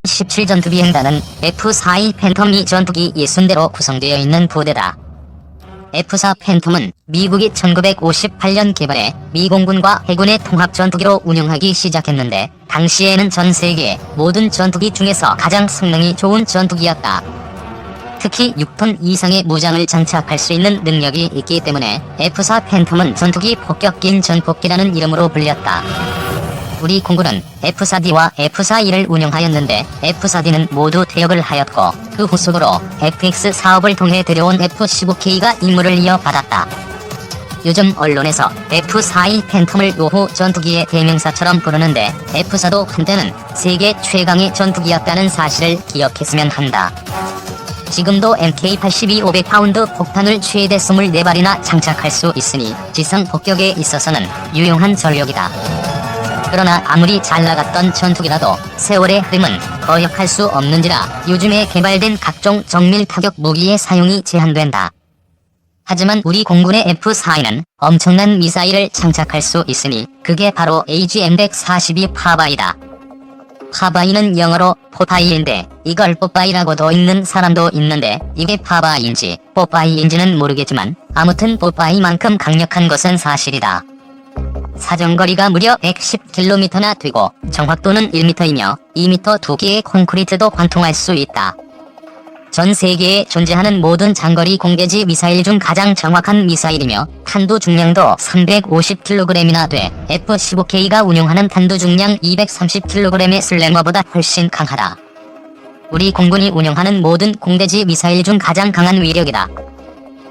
17 전투비행단은 F-4E 팬텀2 전투기 60대로 구성되어 있는 부대다. F-4 팬텀은 미국이 1958년 개발해 미 공군과 해군의 통합 전투기로 운용하기 시작했는데 당시에는 전 세계 모든 전투기 중에서 가장 성능이 좋은 전투기였다. 특히 6톤 이상의 무장을 장착할 수 있는 능력이 있기 때문에 F-4 팬텀은 전투기 폭격기인 전폭기라는 이름으로 불렸다. 우리 공군은 F-4D와 F-4E를 운영하였는데 F-4D는 모두 퇴역을 하였고 그 후속으로 FX 사업을 통해 들여온 F-15K가 임무를 이어받았다. 요즘 언론에서 F-4E 팬텀을 노후 전투기의 대명사처럼 부르는데 F-4도 한때는 세계 최강의 전투기였다는 사실을 기억했으면 한다. 지금도 MK-82 500파운드 폭탄을 최대 24발이나 장착할 수 있으니 지상 폭격에 있어서는 유용한 전력이다. 그러나 아무리 잘나갔던 전투기라도 세월의 흐름은 거역할 수 없는지라 요즘에 개발된 각종 정밀 타격 무기의 사용이 제한된다. 하지만 우리 공군의 F-4E는 엄청난 미사일을 장착할 수 있으니 그게 바로 AGM-142 파바이다. 파바이는 영어로 포파이인데 이걸 뽀빠이라고도 읽는 사람도 있는데 이게 파바이인지 뽀빠이인지는 모르겠지만 아무튼 뽀빠이만큼 강력한 것은 사실이다. 사정거리가 무려 110km나 되고 정확도는 1m이며 2m 두께의 콘크리트도 관통할 수 있다. 전 세계에 존재하는 모든 장거리 공대지 미사일 중 가장 정확한 미사일이며 탄두 중량도 350kg이나 돼 F-15K가 운용하는 탄두 중량 230kg의 슬래머보다 훨씬 강하다. 우리 공군이 운영하는 모든 공대지 미사일 중 가장 강한 위력이다.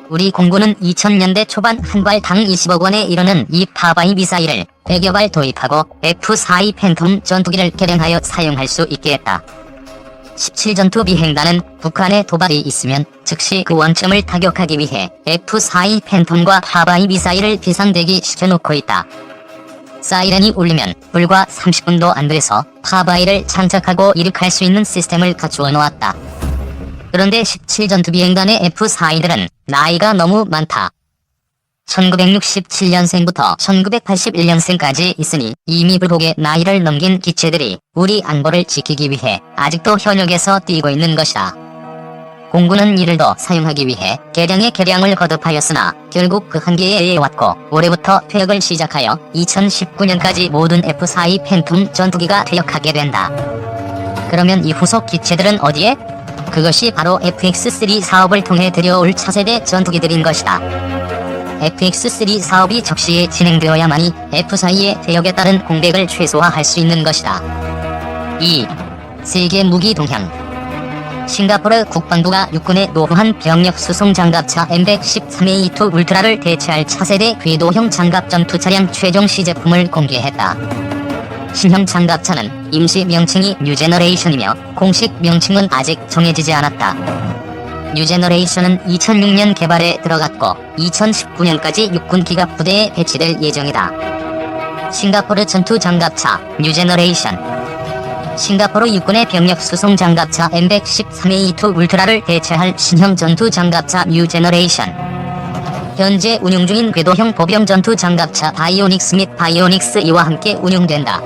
우리 공군은 2000년대 초반 한 발당 20억 원에 이르는 이 파바이 미사일을 100여 발 도입하고 F-4E 팬텀 전투기를 개량하여 사용할 수 있게 했다. 17전투 비행단은 북한에 도발이 있으면 즉시 그 원점을 타격하기 위해 F-4E 팬텀과 파바이 미사일을 비상대기 시켜놓고 있다. 사이렌이 울리면 불과 30분도 안 돼서 파바이를 장착하고 이륙할 수 있는 시스템을 갖추어 놓았다. 그런데 17전투 비행단의 F-4E들은 나이가 너무 많다. 1967년생부터 1981년생까지 있으니 이미 불복의 나이를 넘긴 기체들이 우리 안보를 지키기 위해 아직도 현역에서 뛰고 있는 것이다. 공군은 이를 더 사용하기 위해 개량의 개량을 거듭하였으나 결국 그 한계에 의해왔고 올해부터 퇴역을 시작하여 2019년까지 모든 F-4E 팬텀 전투기가 퇴역하게 된다. 그러면 이 후속 기체들은 어디에? 그것이 바로 FX-3 사업을 통해 들여올 차세대 전투기들인 것이다. FX-3 사업이 적시에 진행되어야만이 F-4E의 퇴역에 따른 공백을 최소화할 수 있는 것이다. 2. 세계 무기 동향. 싱가포르 국방부가 육군의 노후한 병력 수송 장갑차 M113A2 울트라를 대체할 차세대 궤도형 장갑 전투 차량 최종 시제품을 공개했다. 신형 장갑차는 임시 명칭이 뉴제너레이션이며 공식 명칭은 아직 정해지지 않았다. 뉴제너레이션은 2006년 개발에 들어갔고 2019년까지 육군 기갑부대에 배치될 예정이다. 싱가포르 전투 장갑차 뉴제너레이션. 싱가포르 육군의 병력 수송 장갑차 M113A2 울트라를 대체할 신형 전투 장갑차 뉴제너레이션. 현재 운용 중인 궤도형 보병 전투 장갑차 바이오닉스 및 바이오닉스 E와 함께 운용된다.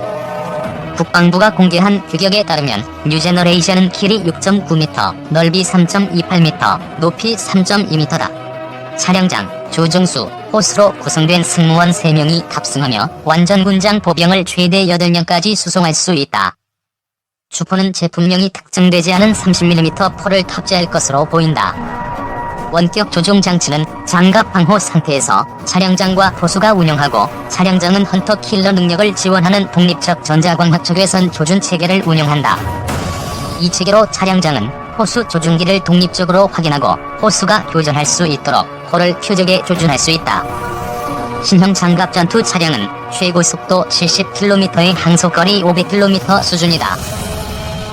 국방부가 공개한 규격에 따르면 뉴제너레이션은 길이 6.9m, 넓이 3.28m, 높이 3.2m다. 차량장, 조종수, 호스로 구성된 승무원 3명이 탑승하며 완전 군장 보병을 최대 8명까지 수송할 수 있다. 주포는 제품명이 특정되지 않은 30mm 포를 탑재할 것으로 보인다. 원격 조종 장치는 장갑 방호 상태에서 차량장과 호수가 운영하고 차량장은 헌터 킬러 능력을 지원하는 독립적 전자광학적외선 조준 체계를 운영한다. 이 체계로 차량장은 호수 조준기를 독립적으로 확인하고 호수가 교전할 수 있도록 포를 표적에 조준할 수 있다. 신형 장갑 전투 차량은 최고 속도 70km의 항속거리 500km 수준이다.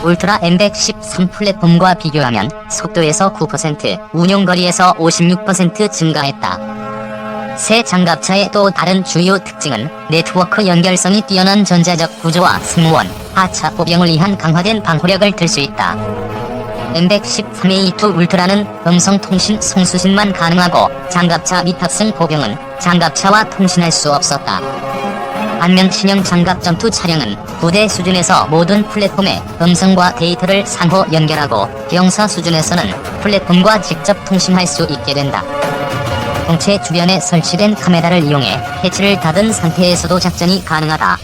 울트라 M113 플랫폼과 비교하면 속도에서 9%, 운용거리에서 56% 증가했다. 새 장갑차의 또 다른 주요 특징은 네트워크 연결성이 뛰어난 전자적 구조와 승무원, 하차 보병을 위한 강화된 방호력을 들 수 있다. M113A2 울트라는 음성통신 송수신만 가능하고 장갑차 미탑승 보병은 장갑차와 통신할 수 없었다. 반면 신형 장갑 전투 차량은 부대 수준에서 모든 플랫폼에 음성과 데이터를 상호 연결하고 병사 수준에서는 플랫폼과 직접 통신할 수 있게 된다. 동체 주변에 설치된 카메라를 이용해 해치를 닫은 상태에서도 작전이 가능하다.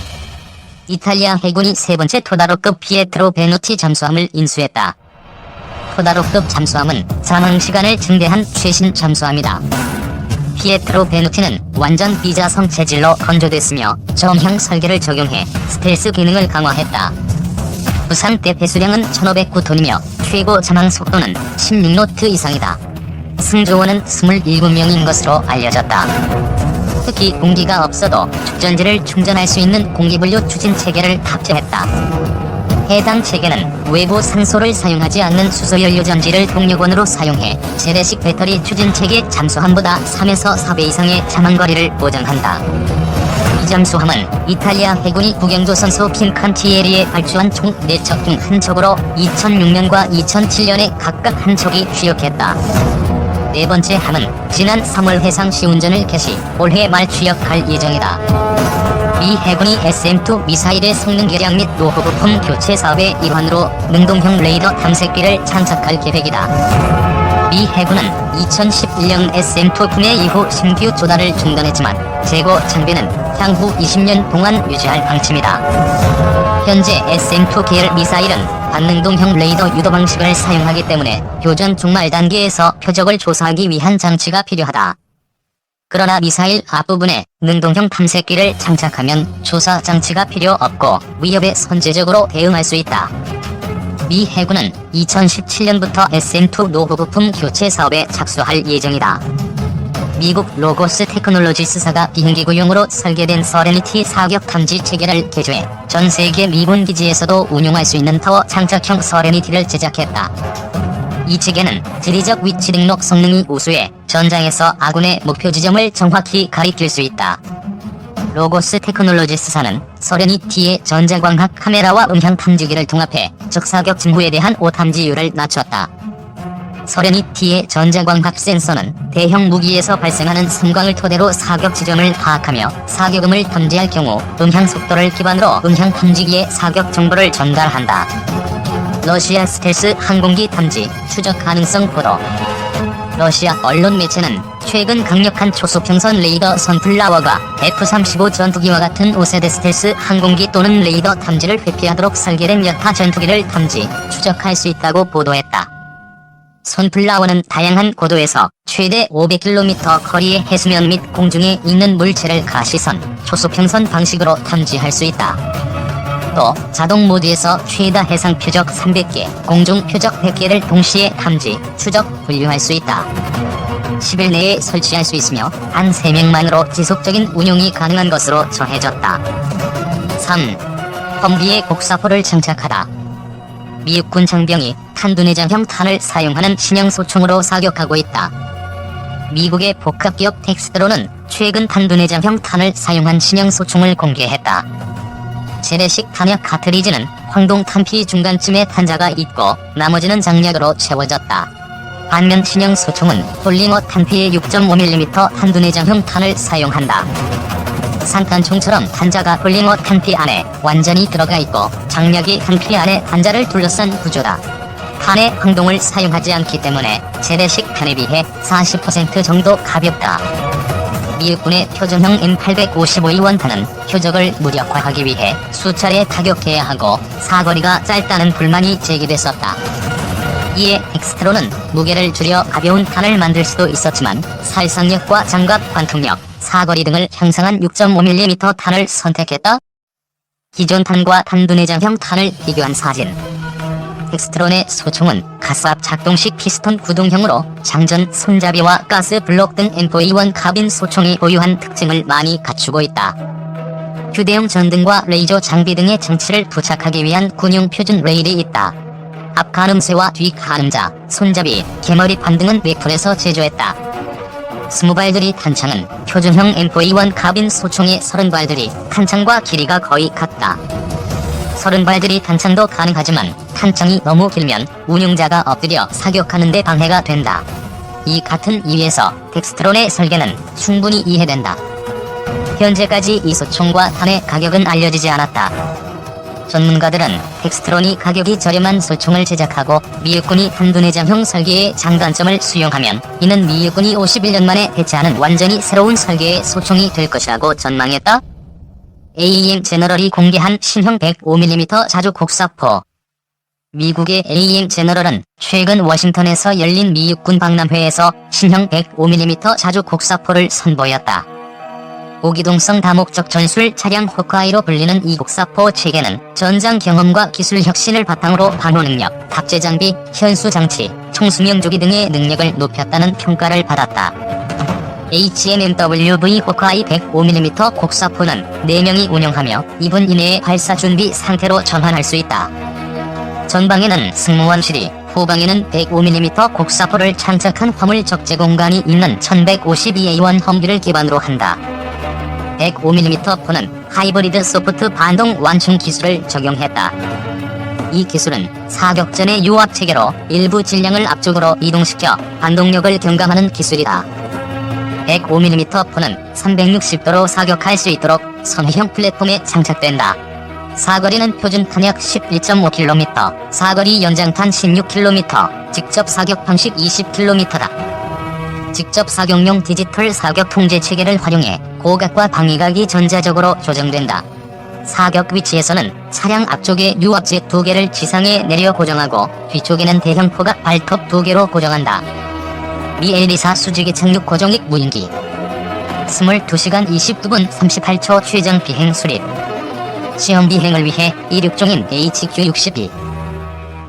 이탈리아 해군이 세 번째 토다로급 피에트로 베누티 잠수함을 인수했다. 토다로급 잠수함은 사망시간을 증대한 최신 잠수함이다. 피에트로 베누티는 완전 비자성 재질로 건조됐으며 저음향 설계를 적용해 스텔스 기능을 강화했다. 부상대 배수량은 1509톤이며 최고 전항 속도는 16노트 이상이다. 승조원은 27명인 것으로 알려졌다. 특히 공기가 없어도 축전지를 충전할 수 있는 공기분류 추진 체계를 탑재했다. 해당 체계는 외부 산소를 사용하지 않는 수소연료 전지를 동력원으로 사용해 재래식 배터리 추진 체계 잠수함보다 3에서 4배 이상의 자망거리를 보장한다. 이 잠수함은 이탈리아 해군이 국영조선소 핀칸티에리에 발주한 총 4척 중 한 척으로 2006년과 2007년에 각각 한 척이 취역했다. 네 번째 함은 지난 3월 해상 시운전을 개시, 올해 말 취역할 예정이다. 미 해군이 SM-2 미사일의 성능 개량 및 노후 부품 교체 사업의 일환으로 능동형 레이더 탐색기를 장착할 계획이다. 미 해군은 2011년 SM-2 구매 이후 신규 조달을 중단했지만 재고 장비는 향후 20년 동안 유지할 방침이다. 현재 SM-2 계열 미사일은 반능동형 레이더 유도 방식을 사용하기 때문에 교전 종말 단계에서 표적을 조사하기 위한 장치가 필요하다. 그러나 미사일 앞부분에 능동형 탐색기를 장착하면 조사 장치가 필요 없고 위협에 선제적으로 대응할 수 있다. 미 해군은 2017년부터 SM-2 노후 부품 교체 사업에 착수할 예정이다. 미국 로고스 테크놀로지스사가 비행기구용으로 설계된 서레니티 사격 탐지 체계를 개조해 전 세계 미군 기지에서도 운용할 수 있는 타워 장착형 서레니티를 제작했다. 이 체계는 지리적 위치 등록 성능이 우수해 전장에서 아군의 목표 지점을 정확히 가리킬 수 있다. 로고스 테크놀로지스사는 서레니티의 전자광학 카메라와 음향 탐지기를 통합해 적사격 징후에 대한 오탐지율을 낮췄다. 서레니티의 전자광학 센서는 대형 무기에서 발생하는 섬광을 토대로 사격 지점을 파악하며 사격음을 탐지할 경우 음향 속도를 기반으로 음향 탐지기에 사격 정보를 전달한다. 러시아 스텔스 항공기 탐지, 추적 가능성 보도. 러시아 언론 매체는 최근 강력한 초소평선 레이더 선플라워가 F-35 전투기와 같은 5세대 스텔스 항공기 또는 레이더 탐지를 회피하도록 설계된 여타 전투기를 탐지, 추적할 수 있다고 보도했다. 선플라워는 다양한 고도에서 최대 500km 거리의 해수면 및 공중에 있는 물체를 가시선, 초소평선 방식으로 탐지할 수 있다. 또 자동 모드에서 최다 해상 표적 300개, 공중 표적 100개를 동시에 탐지, 추적, 분류할 수 있다. 10일 내에 설치할 수 있으며 단 3명만으로 지속적인 운용이 가능한 것으로 전해졌다. 3. 험비에 곡사포를 장착하다. 미국군 장병이 탄두내장형 탄을 사용하는 신형 소총으로 사격하고 있다. 미국의 복합기업 텍스트로는 최근 탄두내장형 탄을 사용한 신형 소총을 공개했다. 재래식 탄약 카트리지는 황동 탄피 중간쯤에 탄자가 있고 나머지는 장약으로 채워졌다. 반면 신형 소총은 폴리머 탄피의 6.5mm 탄두내장형 탄을 사용한다. 산탄총처럼 탄자가 폴리머 탄피 안에 완전히 들어가 있고 장약이 탄피 안에 탄자를 둘러싼 구조다. 탄의 황동을 사용하지 않기 때문에 재래식 탄에 비해 40% 정도 가볍다. 미국군의 표준형 M855E 원탄은 표적을 무력화하기 위해 수차례 타격해야 하고 사거리가 짧다는 불만이 제기됐었다. 이에 엑스트로는 무게를 줄여 가벼운 탄을 만들 수도 있었지만 살상력과 장갑 관통력, 사거리 등을 향상한 6.5mm 탄을 선택했다. 기존 탄과 탄두내장형 탄을 비교한 사진. 엑스트론의 소총은 가스압 작동식 피스톤 구동형으로 장전, 손잡이와 가스 블록 등 M4E1 카빈 소총이 보유한 특징을 많이 갖추고 있다. 휴대용 전등과 레이저 장비 등의 장치를 부착하기 위한 군용 표준 레일이 있다. 앞 가늠쇠와 뒤 가늠자, 손잡이, 개머리판 등은 웨플에서 제조했다. 20발들이 탄창은 표준형 M4E1 카빈 소총의 30발들이 탄창과 길이가 거의 같다. 30발들이 탄창도 가능하지만 탄창이 너무 길면 운용자가 엎드려 사격하는 데 방해가 된다. 이 같은 이유에서 덱스트론의 설계는 충분히 이해된다. 현재까지 이 소총과 탄의 가격은 알려지지 않았다. 전문가들은 텍스트론이 가격이 저렴한 소총을 제작하고 미육군이 한두내장형 설계의 장단점을 수용하면 이는 미육군이 51년 만에 대체하는 완전히 새로운 설계의 소총이 될 것이라고 전망했다. AEM 제너럴이 공개한 신형 105mm 자주 곡사포. 미국의 AEM 제너럴은 최근 워싱턴에서 열린 미육군 박람회에서 신형 105mm 자주 곡사포를 선보였다. 고기동성 다목적 전술 차량 호크아이로 불리는 이 곡사포 체계는 전장 경험과 기술 혁신을 바탕으로 방호 능력, 탑재 장비, 현수 장치, 총수명 조기 등의 능력을 높였다는 평가를 받았다. HMMWV 호크아이 105mm 곡사포는 4명이 운영하며 2분 이내에 발사 준비 상태로 전환할 수 있다. 전방에는 승무원실이, 후방에는 105mm 곡사포를 장착한 화물 적재 공간이 있는 1152A1 험비를 기반으로 한다. 105mm 포는 하이브리드 소프트 반동 완충 기술을 적용했다. 이 기술은 사격전의 유압 체계로 일부 질량을 앞쪽으로 이동시켜 반동력을 경감하는 기술이다. 105mm 포는 360도로 사격할 수 있도록 선회형 플랫폼에 장착된다. 사거리는 표준 탄약 11.5km, 사거리 연장탄 16km, 직접 사격 방식 20km다. 직접 사격용 디지털 사격 통제 체계를 활용해 고각과 방위각이 전자적으로 조정된다. 사격 위치에서는 차량 앞쪽에 유압제 2개를 지상에 내려 고정하고 뒤쪽에는 대형 포각 발톱 2개로 고정한다. 미 L-24 수직의 착륙 고정익 무인기 22시간 29분 38초 최종 비행 수립. 시험 비행을 위해 이륙종인 HQ-60B.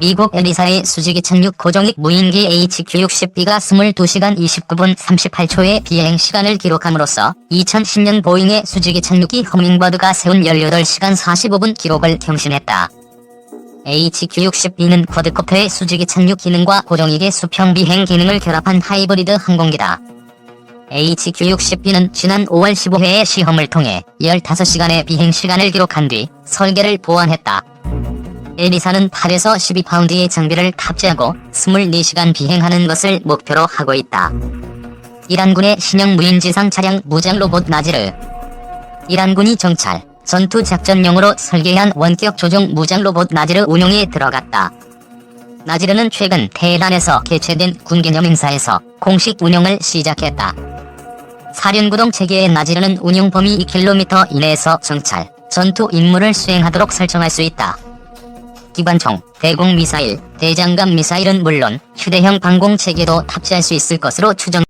미국 L-24의 수직의 착륙 고정익 무인기 HQ-60B가 22시간 29분 38초의 비행 시간을 기록함으로써 2010년 보잉의 수직의 착륙기 허밍버드가 세운 18시간 45분 기록을 경신했다. HQ-60B는 쿼드코프터의 수직의 착륙 기능과 고정익의 수평 비행 기능을 결합한 하이브리드 항공기다. HQ-60B는 지난 5월 15회의 시험을 통해 15시간의 비행 시간을 기록한 뒤 설계를 보완했다. L-24는 8에서 12파운드의 장비를 탑재하고 24시간 비행하는 것을 목표로 하고 있다. 이란군의 신형 무인지상 차량 무장 로봇 나지르. 이란군이 정찰, 전투 작전용으로 설계한 원격 조종 무장 로봇 나지르 운용에 들어갔다. 나지르는 최근 테헤란에서 개최된 군 개념 행사에서 공식 운용을 시작했다. 사륜구동 체계의 나지르는 운용 범위 2km 이내에서 정찰, 전투 임무를 수행하도록 설정할 수 있다. 기관총, 대공 미사일, 대장갑 미사일은 물론 휴대형 방공 체계도 탑재할 수 있을 것으로 추정.